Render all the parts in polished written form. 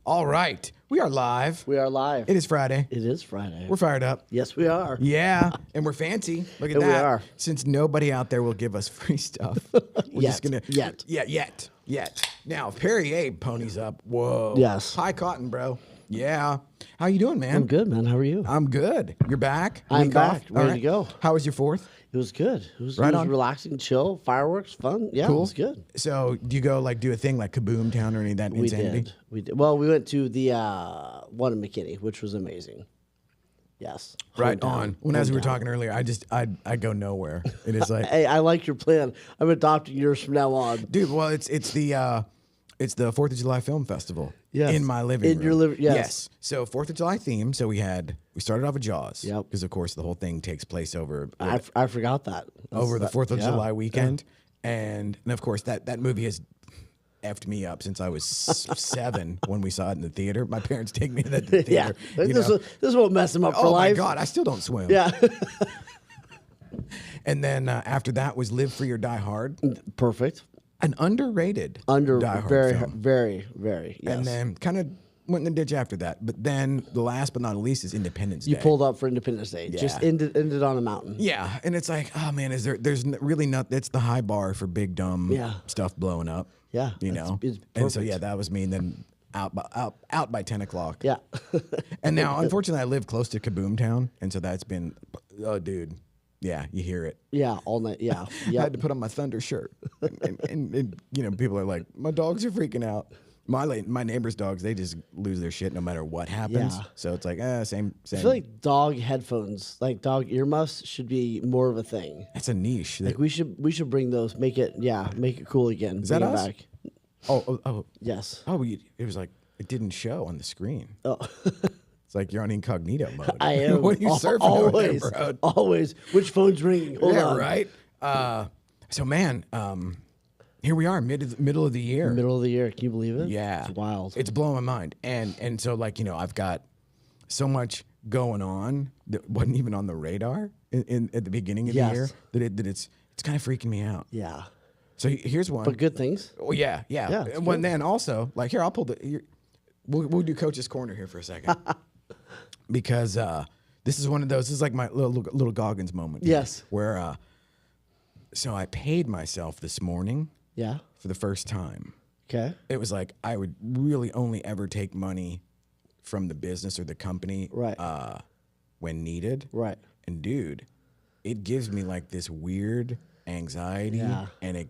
All right. We are live. We are live. It is Friday. It is Friday. We're fired up. Yes, we are. Yeah. And we're fancy. Look at And that. we are. Since nobody out there will give us free stuff. We're just going to. Yet. Yeah, yet. Now, if Perrier ponies up, whoa. Yes. High cotton, bro. Yeah. How you doing, man? I'm good, man. How are you? I'm good. You're back? I'm Week back. off? Ready All to go. How was your 4th? It was good. It was on. relaxing, chill, fireworks, fun. Yeah, Cool. it was good. So, do you go do a thing like Kaboom Town or any of that insanity? We did. Well, we went to the one in McKinney, which was amazing. Yes. Right Hometown. on. When as we were Hometown. talking earlier, I go nowhere. It is like, Hey, I like your plan. I'm adopting yours from now on. dude. Well, it's the 4th of July Film Festival. Yes. In my living room. In your living. Yes. So 4th of July theme. So we started off with Jaws. Yep. Because of course the whole thing takes place over I forgot that. over the 4th of yeah. July weekend, and of course that movie has effed me up since I was 7 when we saw it in the theater. My parents take me to the theater. Yeah. you This know. won't mess him up for Oh life. my God! I still don't swim. Yeah. And then after that was Live Free or Die Hard, Perfect. an underrated Die Hard very, film. very, very. Yes. And then kind of went in the ditch after that. But then the last but not least is Independence you Day. pulled up for Independence Day. Yeah. Just ended on a mountain. Yeah, and it's like, oh man, there's really not. It's the high bar for big dumb Yeah. stuff blowing up. Yeah, you it's- know. it's and so perfect. yeah, that was me. And then out by 10 o'clock. Yeah. And now, unfortunately, I live close to Kaboom Town, and so that's been, oh dude, yeah, you hear it. Yeah, all night. Yeah. I Yeah. had to put on my Thunder shirt, and you know, people are like, my dogs are freaking out. My neighbors' dogs, they just lose their shit no matter what happens. Yeah. So it's like, same. I feel like dog headphones, like dog earmuffs, should be more of a thing. That's a niche. Like we should bring those, make it cool again. Is that Bring it us? back. Oh. Yes. Oh, it was like it didn't show on the screen. Oh. It's like you're on incognito mode. I am. What are you surfing always, on there, bro? always. Which phone's ringing? Hold Yeah, on. right. So man, here we are, middle of the year. Middle of the year. Can you believe it? Yeah, It's wild. It's blowing my mind, and so like I've got so much going on that wasn't even on the radar at the beginning of Yes. the year that it's kind of freaking me out. Yeah. So here's one. But good things. Oh yeah. Yeah, it's And when good. then also like here, I'll pull we'll do Coach's Corner here for a second because this is one of those. This is like my little Goggins moment. here, Yes. Where so I paid myself this morning Yeah. for the first time. Okay. It was like I would really only ever take money from the business or the company Right. when needed. Right. And dude, it gives me like this weird anxiety, Yeah. and it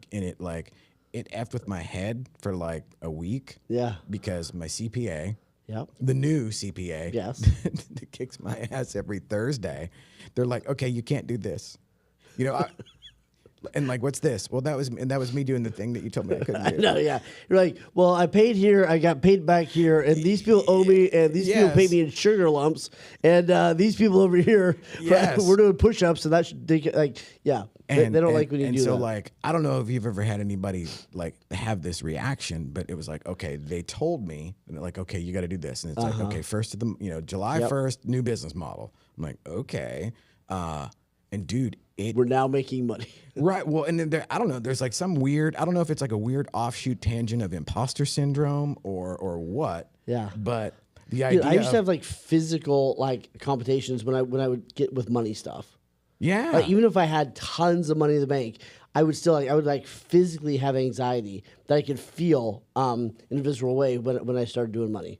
effed with my head for like a week. Yeah. Because my CPA, Yep. the new CPA, Yes. that kicks my ass every Thursday. They're like, okay, you can't do this, and like, what's this? Well, that was me doing the thing that you told me I couldn't do. No, yeah. You're like, well, I paid here, I got paid back here, and these people owe me, and these people pay Yes. me in sugar lumps, and these people over here, Yes. we're doing push-ups, and that should, they don't like when you do so that. like, I don't know if you've ever had anybody like have this reaction, but it was like, okay, they told me, and they're like, okay, you got to do this, and it's like, okay, first of the, July Yep. 1st, new business model. I'm like, okay, and dude, We're now making money. right. Well, and then I don't know. There's like some weird. I don't know if it's like a weird offshoot tangent of imposter syndrome or what. Yeah. But the idea. Dude, I used to of- have like physical like competitions when I would get with money stuff. Yeah. Like even if I had tons of money in the bank, I would physically have anxiety that I could feel in a visceral way when I started doing money.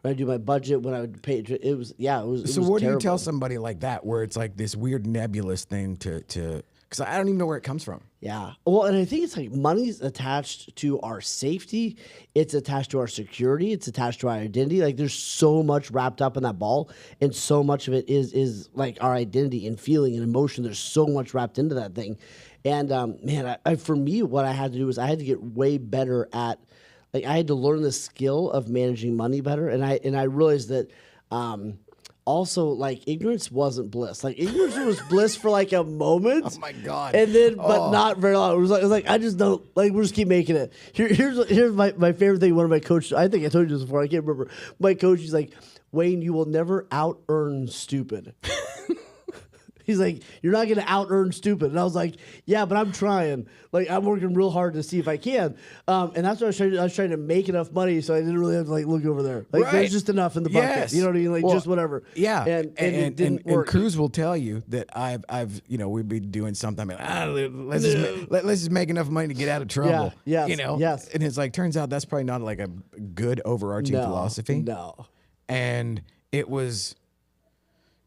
When I do my budget, when I would pay, it was. So what do you tell terrible. somebody like that where it's like this weird nebulous thing to because I don't even know where it comes from. Yeah. Well, and I think it's like money's attached to our safety. It's attached to our security. It's attached to our identity. Like there's so much wrapped up in that ball, and so much of it is like our identity and feeling and emotion. There's so much wrapped into that thing, and man, for me, what I had to do was I had to get way better at. Like I had to learn the skill of managing money better, and I realized that. Also, like ignorance wasn't bliss. Like ignorance was bliss for like a moment. Oh my God. And then, but not very long. It was like I just don't like. We'll just keep making it. Here's my favorite thing. One of my coaches. I think I told you this before. I can't remember. My coach. He's like, Wayne, you will never out earn stupid. He's like, you're not going to out earn stupid. And I was like, yeah, but I'm trying. Like, I'm working real hard to see if I can. And that's what I was trying to do. I was trying to make enough money so I didn't really have to like look over there. Like, there's just enough in the bucket. Yes. You know what I mean? Like, Well, just whatever. Yeah. And it didn't work. And Cruz will tell you that I've we'd be doing something. Let's just make enough money to get out of trouble. Yeah. Yes. You know. Yes. And it's like turns out that's probably not like a good overarching philosophy. No. And it was,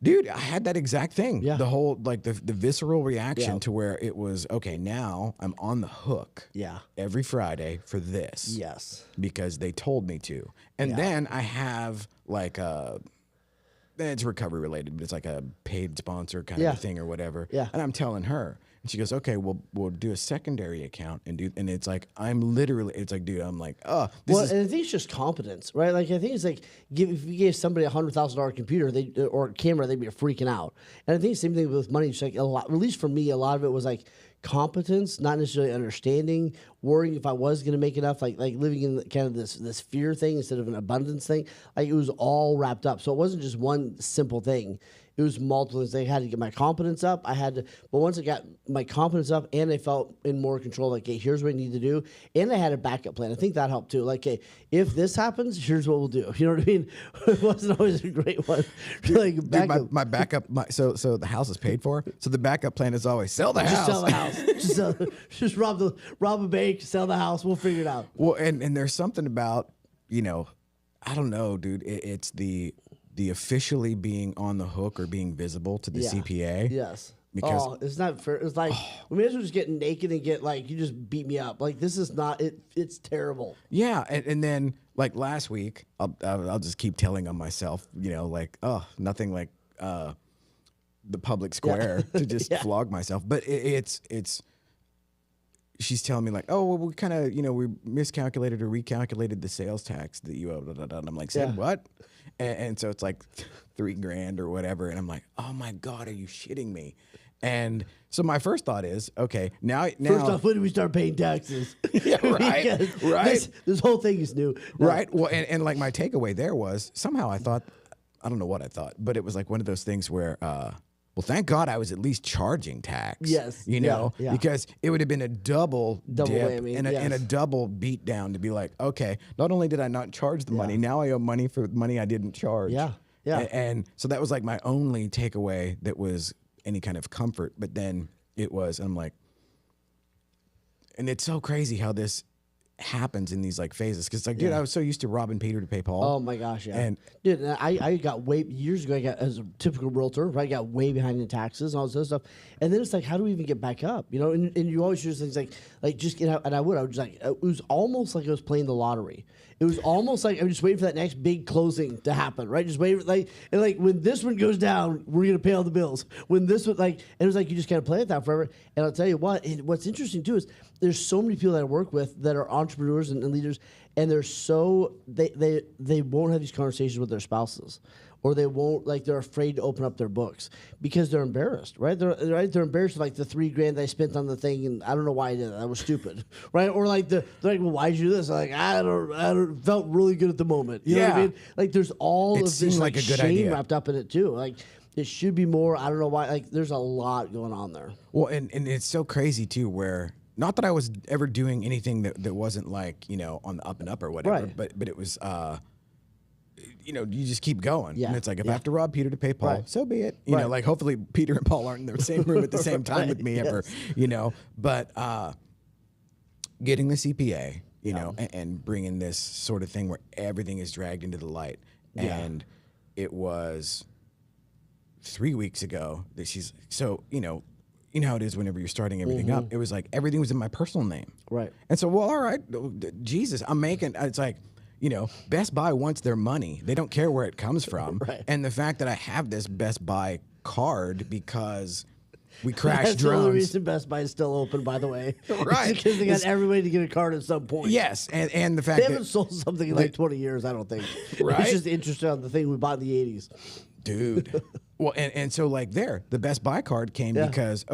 dude, I had that exact thing. Yeah. The whole like the visceral reaction to where it was okay. Now I'm on the hook. Yeah. Every Friday for this. Yes. Because they told me to, and then I have like it's recovery related, but it's like a paid sponsor kind of a thing or whatever. Yeah. And I'm telling her, and she goes, "Okay, we'll do a secondary account and do." And it's like I'm literally, it's like, dude, I'm like, oh, this is. And I think it's just competence, right? Like I think it's like if you gave somebody $100,000 computer or camera, they'd be freaking out. And I think the same thing with money. It's like a lot, at least for me, a lot of it was like competence, not necessarily understanding, worrying if I was going to make enough, like living in kind of this fear thing instead of an abundance thing. Like it was all wrapped up. So it wasn't just one simple thing. It was multiple things. I had to get my confidence up. But once I got my confidence up and I felt in more control, like, hey, here's what I need to do. And I had a backup plan. I think that helped too. Like, hey, if this happens, here's what we'll do. You know what I mean? It wasn't always a great one. Like, Dude, my backup, so the house is paid for. So the backup plan is always sell the house. Just sell the house. just rob a bank, sell the house. We'll figure it out. Well, and there's something about, I don't know, dude. It's the officially being on the hook or being visible to the CPA. Yes. Because it's not fair. It's like we may as well just get naked and get like you just beat me up. Like this is not it. It's terrible. Yeah, and then like last week, I'll just keep telling on myself. Like nothing like the public square to just flog myself. But it's. She's telling me like, oh, well, we kind of, we miscalculated or recalculated the sales tax that you owe. And I'm like, said what? And so it's like $3,000 or whatever. And I'm like, oh my God, are you shitting me? And so my first thought is, okay, now first off, when do we start paying taxes? Yeah, right, right. This whole thing is new, right? Well, and like my takeaway there was somehow I thought, I don't know what I thought, but it was like one of those things where. Well, thank God I was at least charging tax. Yes. Because it would have been a double dip whammy and a double beat down to be like, okay, not only did I not charge the money, now I owe money for money I didn't charge. Yeah. Yeah. And so that was like my only takeaway that was any kind of comfort. But then it was, I'm like, and it's so crazy how this happens in these like phases because like dude I was so used to robbing Peter to pay Paul. Oh my gosh, yeah. And dude, I got way years ago. I got as a typical realtor, right? I got way behind in taxes and all this other stuff. And then it's like, how do we even get back up? And you always use things like just get out. And I would just like it was almost like I was playing the lottery. It was almost like I was just waiting for that next big closing to happen, right? Just waiting and when this one goes down, we're gonna pay all the bills. When this one and it was like you just kind of play it that forever. And I'll tell you what's interesting too is there's so many people that I work with that are entrepreneurs and leaders, and they're so they won't have these conversations with their spouses, or they won't they're afraid to open up their books because they're embarrassed, right? They're embarrassed with the $3,000 they spent on the thing, and I don't know why I did that. That was stupid, right? Or they're like, well, why'd you do this? I'm like, I don't felt really good at the moment. You know what I mean? Like there's all of this like a good shame idea wrapped up in it too. Like it should be more. I don't know why. There's a lot going on there. Well, and it's so crazy too where. Not that I was ever doing anything that wasn't on the up and up or whatever, Right. but it was, you just keep going. Yeah. And it's like, if I have to rob Peter to pay Paul, so be it. You know, like hopefully Peter and Paul aren't in the same room at the same time with me ever, but getting the CPA, and bringing this sort of thing where everything is dragged into the light. Yeah. And it was 3 weeks ago that she's, so, you know how it is whenever you're starting everything up. It was like everything was in my personal name. Right. And so, well, all right, Jesus, I'm making, it's like, Best Buy wants their money. They don't care where it comes from. Right. And the fact that I have this Best Buy card because we crashed That's drones. the only reason Best Buy is still open, by the way. Right. Because they got every way to get a card at some point. Yes. And the fact They that. haven't sold something in like 20 years, I don't think. Right. It's just interesting on the thing we bought in the 80s. Dude. Well, and so the Best Buy card came because,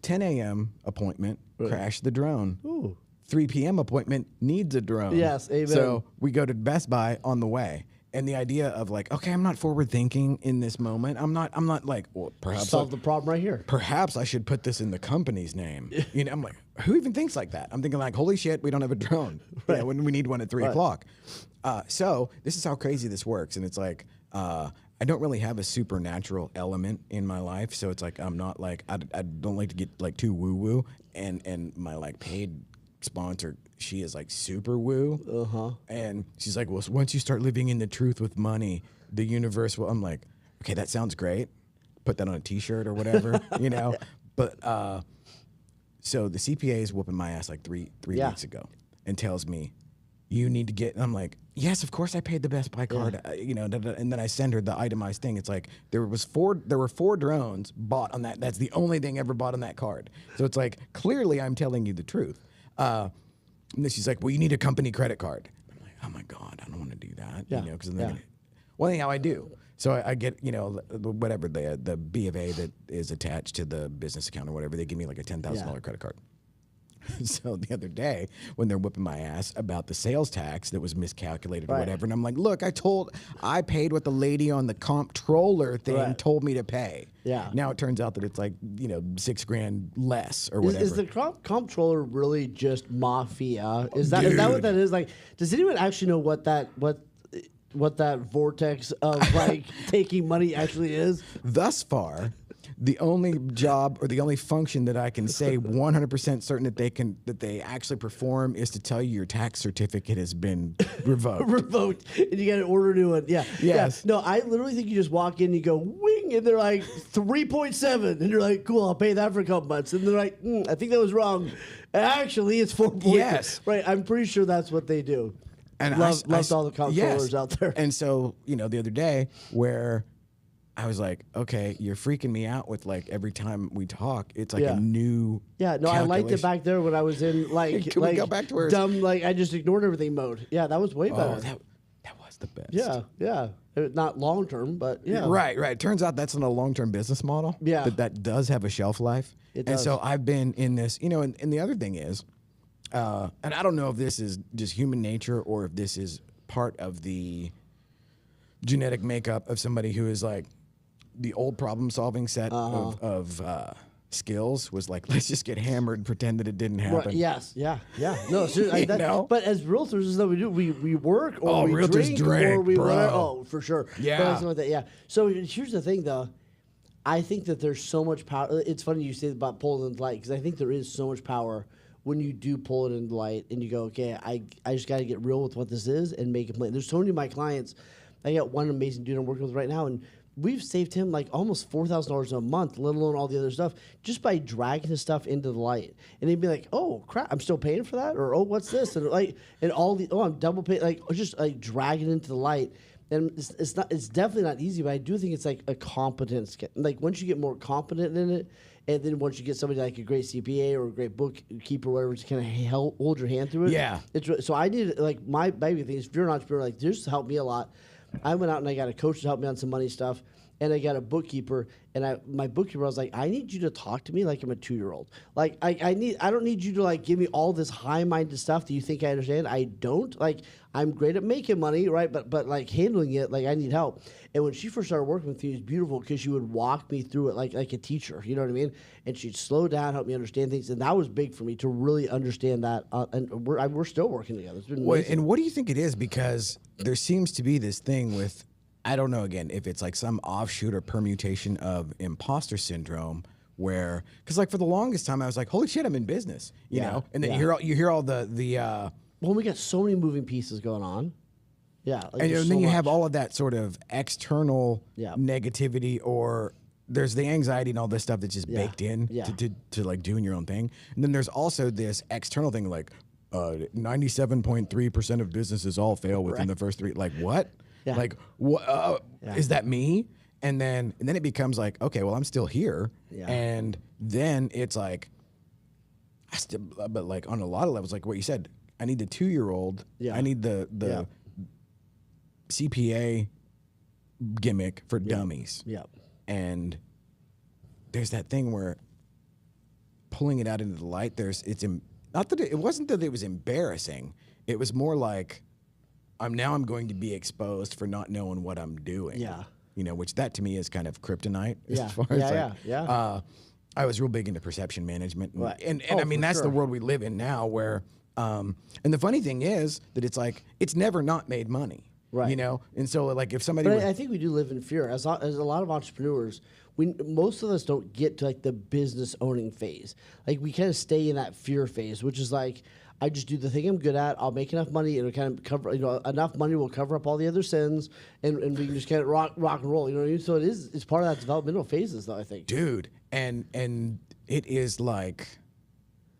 10 a.m. appointment, crash the drone. Ooh. 3 p.m. appointment needs a drone. Yes, amen. So we go to Best Buy on the way. And the idea of like, okay, I'm not forward thinking in this moment. I'm not like, well, perhaps Solve the problem right here. perhaps I should put this in the company's name. You know, I'm like, who even thinks like that? I'm thinking like, holy shit, we don't have a drone. You know, when we need one at 3 o'clock. So this is how crazy this works. And it's like, I don't really have a supernatural element in my life. So it's like, I'm not like, I don't like to get like too woo woo. And my like paid sponsor, she is like super woo. And she's like, well, so once you start living in the truth with money, the universe will. I'm like, okay, that sounds great. Put that on a t-shirt or whatever, you know? But so the CPA is whooping my ass like three weeks ago and tells me, you need to get, and I'm like, yes, of course I paid the Best Buy card, you know, and then I send her the itemized thing. It's like, there were 4 drones bought on that. That's the only thing ever bought on that card. So it's like, clearly I'm telling you the truth. And then she's like, well, you need a company credit card. I'm like, oh my God, I don't want to do that. You know, because then well, anyhow, I do. So I get, you know, whatever, the B of A that is attached to the business account or whatever, they give me like a $10,000 credit card. So the other day when they're whipping my ass about the sales tax that was miscalculated or whatever, and I'm like, look, I paid what the lady on the comptroller thing told me to pay. Yeah. Now it turns out that it's like, you know, $6,000 less or whatever. Is the comptroller really just mafia? Is that what that is? Like, does anyone actually know what that vortex of like taking money actually is? Thus far, the only job or the only function that I can say 100% certain that they actually perform is to tell you your tax certificate has been revoked. Revoked, and you got to order a new one. Yeah. Yes. Yeah. No, I literally think you just walk in, and you go wing, and they're like 3.7, and you're like, cool, I'll pay that for a couple months, and they're like, I think that was wrong. Actually, it's 4. Yes. Right. I'm pretty sure that's what they do. And loved all the comptrollers out there. And so, you know, the other day where I was like, okay, you're freaking me out with like every time we talk, it's like a new I liked it back there when I was in like Can we go back to where dumb, like I just ignored everything mode. Yeah, that was way better. That was the best. Yeah. Not long term, but yeah. Right. Turns out that's not a long-term business model. Yeah. That does have a shelf life. It and does. so I've been in this, you know, and the other thing is, and I don't know if this is just human nature or if this is part of the genetic makeup of somebody who is like the old problem-solving set of skills was like, let's just get hammered and pretend that it didn't happen. Right, yes, yeah. No, seriously, but as realtors, is that we do. We work or we realtors drink, or we bro. whatever. Oh, for sure. Yeah. But something like that. Yeah. So here's the thing, though. I think that there's so much power. It's funny you say about pulling in the light because I think there is so much power when you do pull it in the light and you go, okay, I just got to get real with what this is and make it plain. There's so many of my clients. I got one amazing dude I'm working with right now, and we've saved him like almost $4,000 a month, let alone all the other stuff, just by dragging his stuff into the light. And he'd be like, "Oh crap, I'm still paying for that," or "Oh, what's this?" And like, and all the I'm double paying, like just like dragging into the light. And it's definitely not easy, but I do think it's like a competence. Like once you get more competent in it, and then once you get somebody like a great CPA or a great bookkeeper or whatever to kind of help hold your hand through it. Yeah. So I need like my baby thing is if you're an entrepreneur, like this helped me a lot. I went out and I got a coach to help me on some money stuff, and I got a bookkeeper. And my bookkeeper was like, I need you to talk to me like I'm a 2-year-old. Like I don't need you to like give me all this high-minded stuff that you think I understand. I don't. Like I'm great at making money, right? But like handling it, like I need help. And when she first started working with me, it was beautiful because she would walk me through it like a teacher. You know what I mean? And she'd slow down, help me understand things, and that was big for me to really understand that. And we're still working together. It's been amazing. And what do you think it is? Because there seems to be this thing with, I don't know, again, if it's like some offshoot or permutation of imposter syndrome where, because like for the longest time I was like, holy shit, I'm in business, you know? And then you hear all the well, we got so many moving pieces going on. Yeah. Like and then you have all of that sort of external negativity, or there's the anxiety and all this stuff that's just baked in to like doing your own thing. And then there's also this external thing like 97.3% of businesses all fail within the first 3. Like what? Yeah. Like what? Is that me? And then it becomes like, okay, well, I'm still here. Yeah. And then it's like, but like on a lot of levels, like what you said, I need the 2-year-old. Yeah. I need the CPA gimmick for dummies. Yeah. And there's that thing where pulling it out into the light, it's not that it wasn't that it was embarrassing. It was more like, I'm going to be exposed for not knowing what I'm doing. Yeah. You know, which that to me is kind of kryptonite Yeah. as far Yeah, as yeah, like, yeah. I was real big into perception management, and Right. and, Oh, I mean for that's the sure. world we live in now. Where, and the funny thing is that it's like it's never not made money, Right. You know, and so like if somebody, But were, I think we do live in fear. As a lot of entrepreneurs, most of us don't get to like the business owning phase. Like we kind of stay in that fear phase, which is like, I just do the thing I'm good at. I'll make enough money. It'll kind of cover, enough money will cover up all the other sins, and we can just kind of rock and roll. You know what I mean? So it's part of that developmental phases, though. I think. dude, and it is like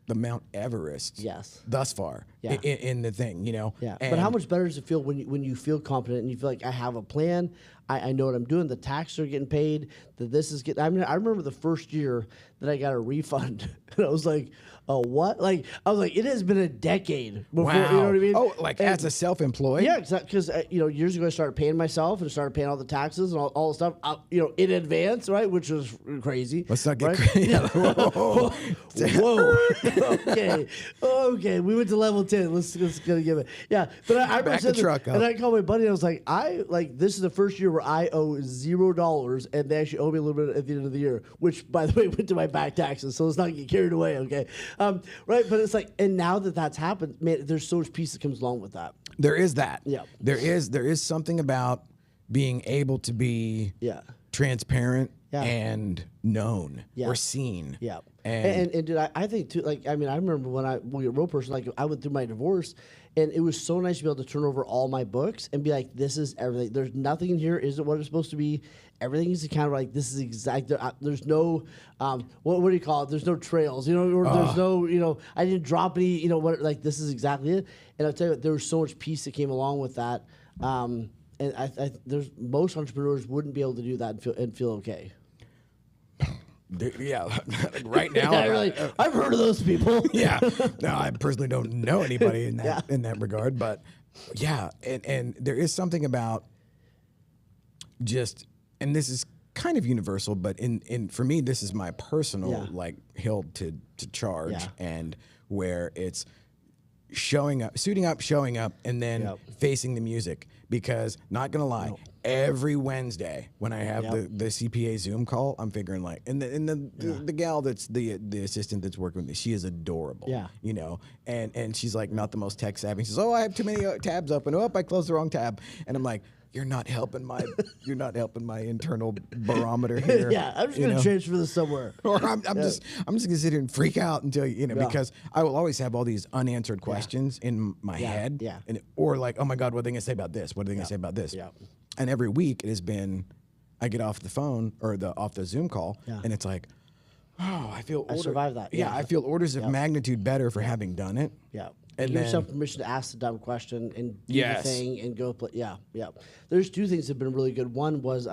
the Mount Everest, Yes. thus far, Yeah. in the thing, you know, Yeah, And but how much better does it feel when you feel confident and you feel like I have a plan, I know what I'm doing, the taxes are getting paid, that this is getting. I mean, I remember the first year that I got a refund, and I was like, "Oh, what?" Like I was like, "It has been a decade before." Wow. You know what I mean? Oh, like as a self-employed? Yeah, because years ago I started paying myself and started paying all the taxes and all the stuff, in advance, right? Which was crazy. Let's not get right? crazy. Yeah. Whoa. Okay. We went to level 10. Let's gonna give it. Yeah, but I Back the truck up. and I called my buddy and I was like, this is the first year where I owe $0, and they actually owe me a little bit at the end of the year, which by the way went to my back taxes. So let's not get carried away, okay? Right, but it's like, and now that that's happened, man, there's so much peace that comes along with that. There is that. Yeah. There is something about being able to be Yeah. transparent Yeah. and known Yeah. or seen. Yeah. And, And dude, I think too, like, I mean, I remember when I was a real person, like I went through my divorce, and it was so nice to be able to turn over all my books and be like, this is everything. There's nothing in here isn't what it's supposed to be. Everything is kind of like, this is exact. There's no, what do you call it? There's no trails, or there's no, I didn't drop any, like this is exactly it. And I'll tell you what, there was so much peace that came along with that. And there's most entrepreneurs wouldn't be able to do that and feel okay. yeah, like right now. Yeah, I've heard of those people. Yeah. No, I personally don't know anybody in that Yeah. in that regard, but yeah, and there is something about just, and this is kind of universal, but in for me, this is my personal Yeah. like hill to charge, Yeah. and where it's showing up, suiting up, showing up, and then Yep. facing the music. Because not gonna lie, every Wednesday when I have Yep. the CPA Zoom call, I'm figuring like, and the gal that's the assistant that's working with me, she is adorable. Yeah. And she's like not the most tech savvy. She says, "Oh, I have too many tabs open. Oh, I closed the wrong tab." And I'm like, "You're not helping my internal barometer here." Yeah, I'm just gonna transfer this somewhere. Or I'm just gonna sit here and freak out until Yeah. because I will always have all these unanswered questions in my Yeah, head. yeah. Or like, oh my God, what are they gonna say about this? What are they gonna say about this? Yeah. And every week it has been, I get off the phone or off the Zoom call, Yeah. and it's like, oh, I feel survived that. Yeah, Yeah. I feel orders of magnitude better for having done it. Yeah. And Give then- yourself permission to ask the dumb question and do Yes. the thing and go play. Yeah, yeah. There's two things that have been really good. One was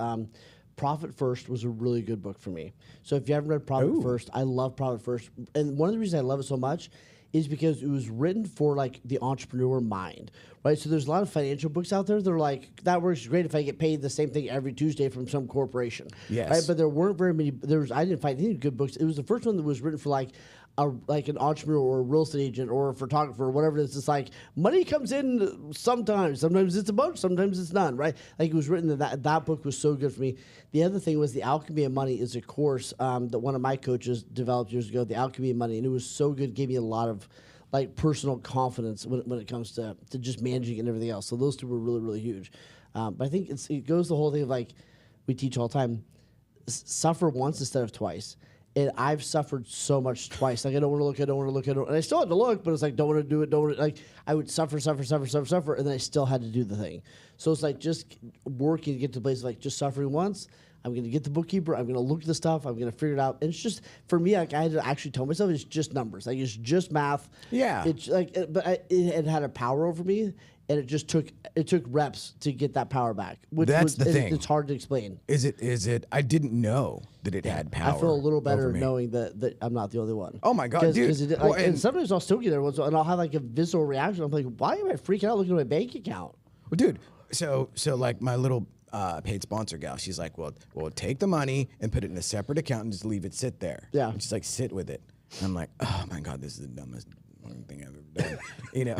Profit First was a really good book for me. So if you haven't read Profit Ooh. First, I love Profit First. And one of the reasons I love it so much is because it was written for like the entrepreneur mind, right? So there's a lot of financial books out there. They're like, that works great if I get paid the same thing every Tuesday from some corporation. Yes. Right? But there weren't very many. I didn't find any good books. It was the first one that was written for like an entrepreneur or a real estate agent or a photographer or whatever it is. It's like money comes in sometimes. Sometimes it's a bunch. Sometimes it's none. Right? Like it was written that book was so good for me. The other thing was The Alchemy of Money is a course that one of my coaches developed years ago. The Alchemy of Money, and it was so good. Gave me a lot of like personal confidence when it comes to just managing and everything else. So those two were really, really huge. But I think it goes the whole thing of like we teach all the time, suffer once instead of twice. And I've suffered so much twice. Like I don't want to look, and I still had to look, but it's like don't want to do it, like I would suffer, and then I still had to do the thing. So it's like just working to get to the place of like just suffering once. I'm going to get the bookkeeper. I'm going to look at the stuff. I'm going to figure it out. And it's just for me, like I had to actually tell myself it's just numbers. Like it's just math. Yeah. It's like, it had a power over me, and it took reps to get that power back. That's the thing. It's hard to explain. Is it? I didn't know that it had power. I feel a little better over me. knowing that I'm not the only one. Oh my God, dude. Well, And sometimes I'll still get there once, and I'll have like a visceral reaction. I'm like, why am I freaking out looking at my bank account? Well, dude. So like my little paid sponsor gal, she's like, well, take the money and put it in a separate account and just leave it sit there. Yeah. And she's like, sit with it. And I'm like, oh my God, this is the dumbest only thing I've ever done. You know,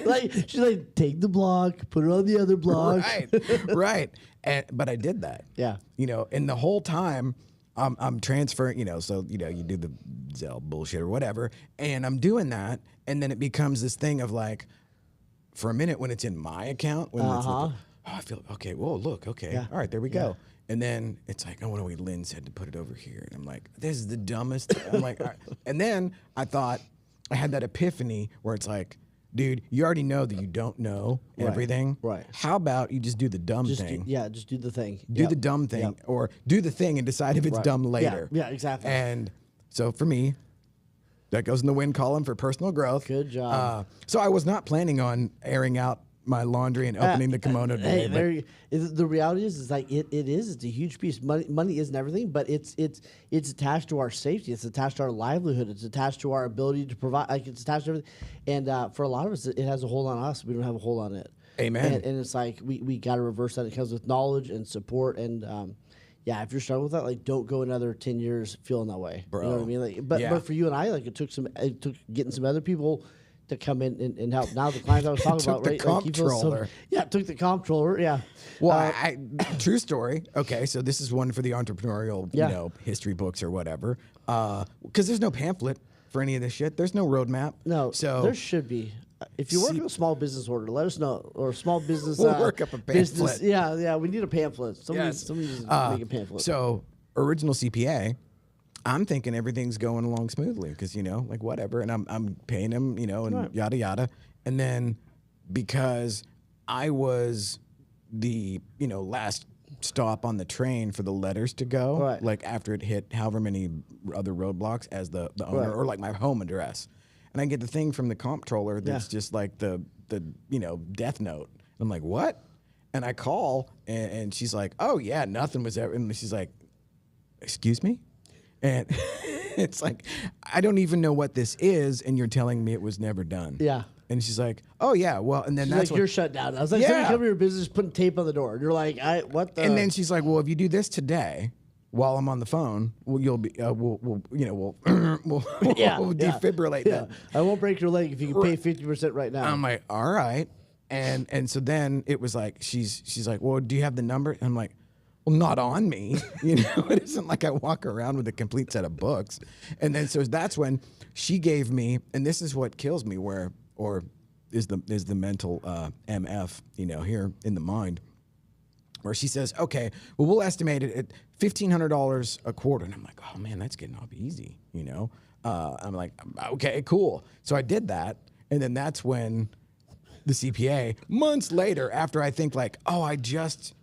Like she's like, take the block, put it on the other block. right, right. But I did that. Yeah. You know, and the whole time I'm transferring. You know, so you know you do the Zelle bullshit or whatever, and I'm doing that, and then it becomes this thing of like, for a minute when it's in my account, when it's like, oh, I feel okay. Whoa, look, okay, Yeah. all right, there we go. And then it's like, oh, no, Lynn said to put it over here. And I'm like, this is the dumbest. I'm like, all right. And then I thought, I had that epiphany where it's like, dude, you already know that you don't know everything. Right. How about you just do the dumb thing? Just do the thing. Do the dumb thing, or do the thing and decide if it's dumb later. Yeah, exactly. And so for me, that goes in the win column for personal growth. Good job. So I was not planning on airing out my laundry and opening the kimono today. Hey, the reality is like it's a huge piece. Money isn't everything, but it's attached to our safety. It's attached to our livelihood. It's attached to our ability to provide. Like it's attached to everything. And for a lot of us, it has a hold on us. We don't have a hold on it. Amen. And it's like we got to reverse that. It comes with knowledge and support. And yeah, if you're struggling with that, like don't go another 10 years feeling that way. Bro. You know what I mean? Like, but for you and I, like it took getting some other people to come in and help. Now the clients I was talking about, right? Comptroller. Yeah, took the comptroller. Yeah. Well, true story. Okay, so this is one for the entrepreneurial, you know, history books or whatever. Because there's no pamphlet for any of this shit. There's no roadmap. No. So there should be. If you're working a small business order, let us know. Or small business. We'll work up a pamphlet. Business, yeah. We need a pamphlet. Somebody make a pamphlet. So original CPA. I'm thinking everything's going along smoothly because, you know, like whatever. And I'm paying him, you know, and yada, yada. And then because I was the, you know, last stop on the train for the letters to go, like after it hit however many other roadblocks as the owner or like my home address. And I get the thing from the comptroller that's just like the, you know, death note. And I'm like, what? And I call and she's like, oh, yeah, nothing was ever. And she's like, excuse me? And it's like, I don't even know what this is, and you're telling me it was never done. Yeah. And she's like, oh, yeah, well, and then She's that's like, you're shut down. I was like, somebody come to your business, putting tape on the door. And you're like, what the? And then she's like, well, if you do this today, while I'm on the phone, well, you'll be, we'll defibrillate that. I won't break your leg if you can pay 50% right now. I'm like, all right. And so then it was like, she's like, well, do you have the number? And I'm like, well, not on me. You know, it isn't like I walk around with a complete set of books. And then so that's when she gave me, and this is what kills me, is the mental MF, you know, here in the mind, where she says, okay, well, we'll estimate it at $1,500 a quarter. And I'm like, oh man, that's getting off easy, you know? I'm like, okay, cool. So I did that. And then that's when the CPA, months later, after I think like, oh, I just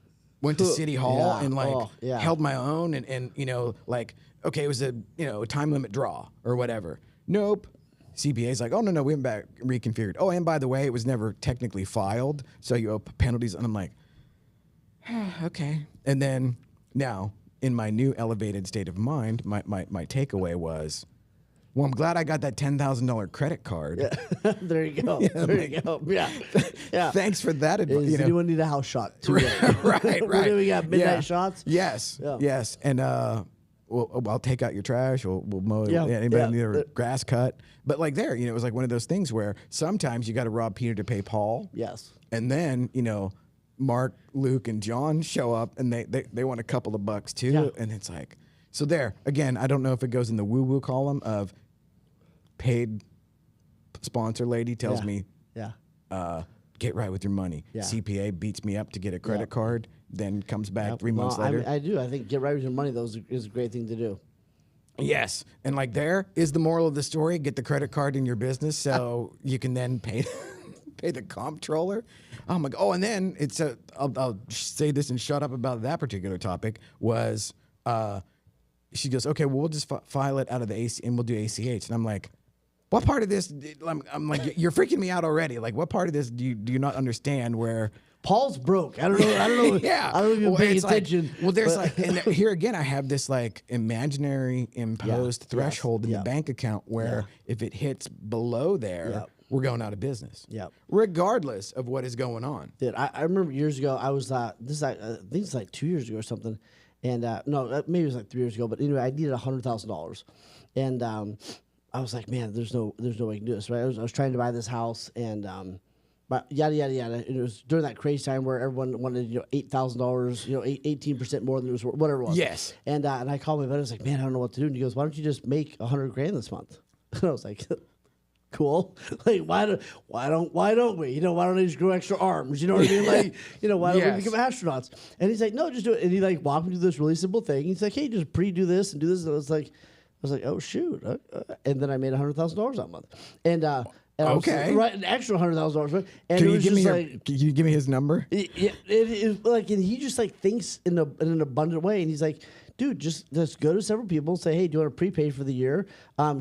went to City Hall and like held my own and you know, like, okay, it was a, you know, a time limit draw or whatever. Nope. CPA's like, oh, no, we went back, reconfigured. Oh, and by the way, it was never technically filed, so you owe penalties. And I'm like, okay. And then now, in my new elevated state of mind, my takeaway was, well, I'm glad I got that $10,000 credit card. Yeah. There you go. There you go. Yeah. Thanks for that advice. Does anyone need a house shot? Right. We got midnight shots? Yes. And I'll take out your trash. We'll mow. Anybody need a grass cut? But like there, you know, it was like one of those things where sometimes you got to rob Peter to pay Paul. Yes. And then, you know, Mark, Luke, and John show up and they want a couple of bucks too. Yeah. And it's like, so there, again, I don't know if it goes in the woo-woo column of paid sponsor lady tells me, get right with your money. Yeah. CPA beats me up to get a credit card, then comes back 3 months later. I do. I think get right with your money, though, is a great thing to do. Yes. And like there is the moral of the story. Get the credit card in your business so you can then pay the comptroller. Oh my God. Oh, and then it's I'll say this and shut up about that particular topic was she goes, okay, well, we'll just file it out of the AC and we'll do ACH. And I'm like, what part of this? I'm like, you're freaking me out already. Like, what part of this do you not understand? Where Paul's broke. I don't know. Yeah, I don't know if you're paying attention. Like, well, there's like, and here again, I have this like imaginary imposed threshold in the bank account where if it hits below there, we're going out of business. Yep. Regardless of what is going on. Dude, I remember years ago. I was I think it's like 2 years ago or something. And no, maybe it was like 3 years ago. But anyway, I needed $100,000, and I was like, man, there's no way I can do this, right? I was trying to buy this house, and but yada yada yada. And it was during that crazy time where everyone wanted $8,000, 18% more than it was, whatever it was. Yes. And I called my buddy. I was like, man, I don't know what to do. And he goes, why don't you just make $100,000 this month? And I was like, cool. Like, why don't we? Why don't they just grow extra arms? You know what I mean? Like, why don't we become astronauts? And he's like, no, just do it. And he like walked me through this really simple thing. He's like, hey, just do this and do this. And I was like, oh shoot. And then I made $100,000 that month. And okay, right, an extra $100,000. Right? And can it you was give just me can you give me his number? It is like, and he just like thinks in an abundant way, and he's like, dude, just go to several people and say, hey, do you want to prepay for the year?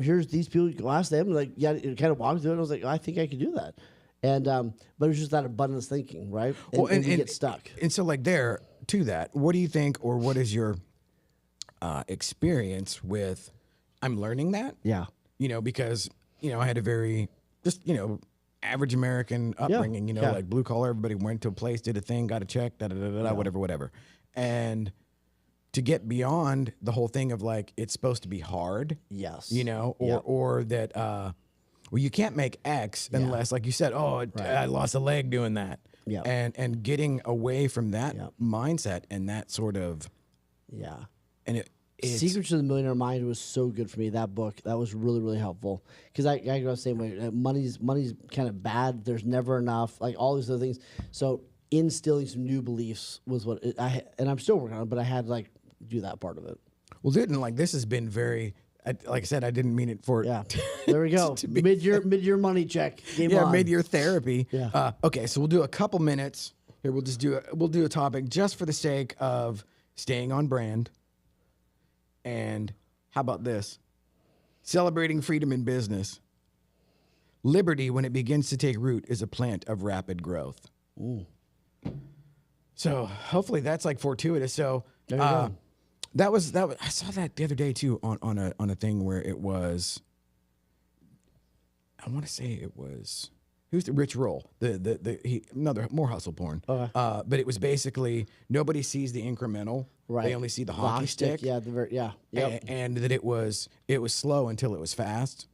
Here's these people. You can ask them. Like, yeah, it kind of walked through it. And I was like, I think I could do that. And but it was just that abundance thinking, right? And you get stuck. And so, like, there to that, what do you think, or what is your experience with? I'm learning that. Yeah. Because I had a very just average American upbringing. Like blue collar. Everybody went to a place, did a thing, got a check, whatever. And to get beyond the whole thing of like it's supposed to be hard, yes, or that well, you can't make X unless, like you said, I lost a leg doing that, and getting away from that mindset and that sort of and Secrets of the Millionaire Mind was so good for me. That book, that was really, really helpful because I go the same way. Money's kind of bad. There's never enough. Like all these other things. So instilling some new beliefs was what and I'm still working on it, but I had like do that part of it. Well, dude, and like this has been very, like I said, I didn't mean it for. Yeah, there we go. mid-year money check. Game on. Mid-year therapy. Yeah. Okay, so we'll do a couple minutes here. We'll do a topic just for the sake of staying on brand. And how about this? Celebrating freedom in business. Liberty, when it begins to take root, is a plant of rapid growth. Ooh. So hopefully that's like fortuitous. So there you go. That was I saw that the other day too on a thing where it was, I want to say it was, who's the Rich Roll, another more hustle porn. Okay. But it was basically nobody sees the incremental. Right. They only see the hockey stick. Yeah, yep. And that it was slow until it was fast,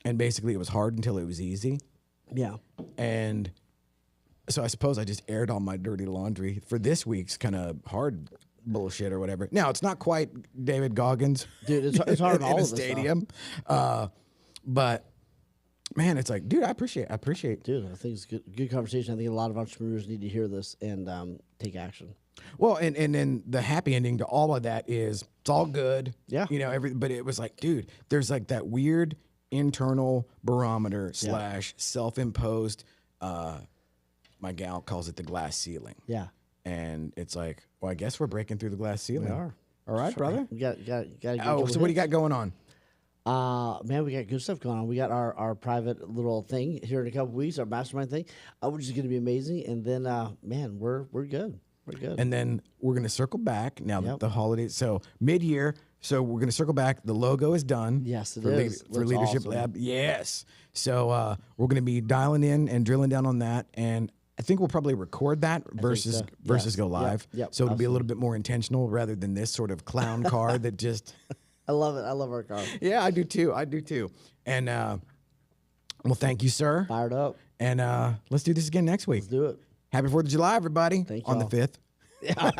and basically it was hard until it was easy. Yeah. And so I suppose I just aired all my dirty laundry for this week's kind of hard bullshit or whatever. Now it's not quite David Goggins, dude. It's hard in all a of this stadium, but man, it's like, dude, I appreciate. Dude, I think it's good conversation. I think a lot of entrepreneurs need to hear this and take action. Well, and then the happy ending to all of that is it's all good. Yeah. But it was like, dude, there's like that weird internal barometer / self-imposed. My gal calls it the glass ceiling. Yeah. And it's like, well, I guess we're breaking through the glass ceiling. We are. All right, sure. brother. We got Oh, so what do you got going on? Man, we got good stuff going on. We got our private little thing here in a couple weeks, our mastermind thing, which is going to be amazing. And then, man, we're good. We're good. And then we're going to circle back now that the holidays. So mid-year. So we're going to circle back. The logo is done. Yes, it is. For Leadership awesome. Lab. Yes. So we're going to be dialing in and drilling down on that. And I think we'll probably record that versus go live. Yep, so it'll be a little bit more intentional rather than this sort of clown car that just... I love it. I love our car. Yeah, I do too. And well, thank you, sir. Fired up. And let's do this again next week. Let's do it. Happy 4th of July, everybody. Thank you on the 5th. Yeah.